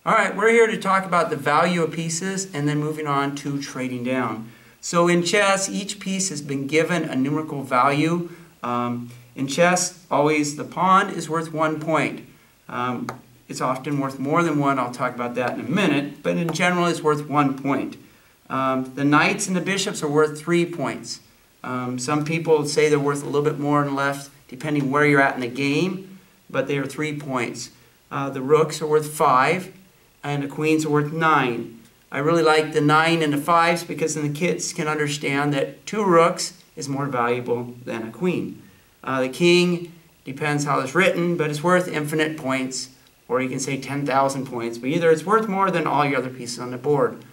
All right, we're here to talk about the value of pieces and then moving on to trading down. So in chess, each piece has been given a numerical value. In chess, always the pawn is worth 1 point. It's often worth more than one. I'll talk about that in a minute, but in general, it's worth 1 point. The knights and the bishops are worth 3 points. Some people say they're worth a little bit more and less, depending where you're at in the game, but they are 3 points. The rooks are worth 5, and the queens are worth 9. I really like the 9 and the 5s because then the kids can understand that 2 rooks is more valuable than a queen. The king depends how it's written, but it's worth infinite points, or you can say 10,000 points. But either it's worth more than all your other pieces on the board.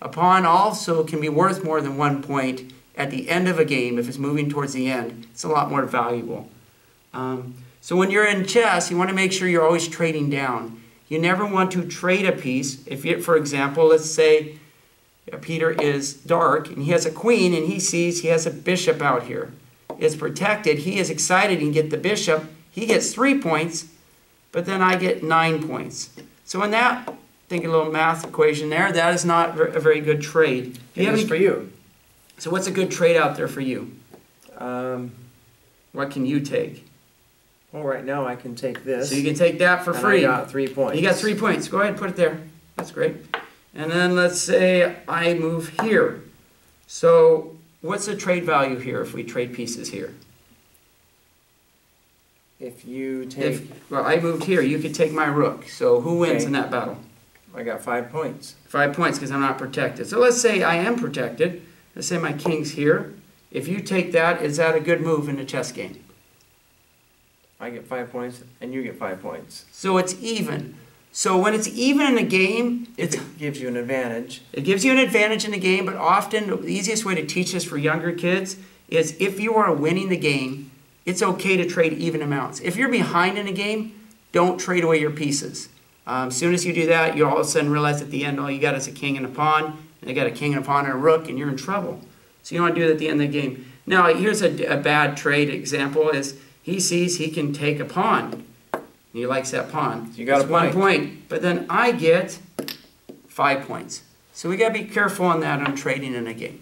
A pawn also can be worth more than 1 point at the end of a game. If it's moving towards the end, it's a lot more valuable. So when you're in chess, you want to make sure you're always trading down. You never want to trade a piece. If you, for example, let's say Peter is dark and he has a queen and he sees he has a bishop out here. It's protected. He is excited he can get the bishop. He gets 3 points, but then I get 9 points. So in that, think a little math equation there, that is not a very good trade. It is for you. So what's a good trade out there for you? What can you take? Well, right now I can take this. So you can take that for free. I got 3 points. You got 3 points. Go ahead and put it there. That's great. And then let's say I move here. So what's the trade value here if we trade pieces here? If you take... Well, I moved here. You could take my rook. So who wins in that battle? I got 5 points. 5 points because I'm not protected. So let's say I am protected. Let's say my king's here. If you take that, is that a good move in a chess game? I get 5 points and you get 5 points. So it's even. So when it's even in a game, it gives you an advantage. It gives you an advantage in the game, but often the easiest way to teach this for younger kids is if you are winning the game, it's okay to trade even amounts. If you're behind in a game, don't trade away your pieces. As soon as you do that, you all of a sudden realize at the end all you got is a king and a pawn, and they got a king and a pawn and a rook, and you're in trouble. So you don't want to do that at the end of the game. Now, here's a bad trade example is he sees he can take a pawn. He likes that pawn. You got a point. 1 point, but then I get 5 points. So we got to be careful on that on trading in a game.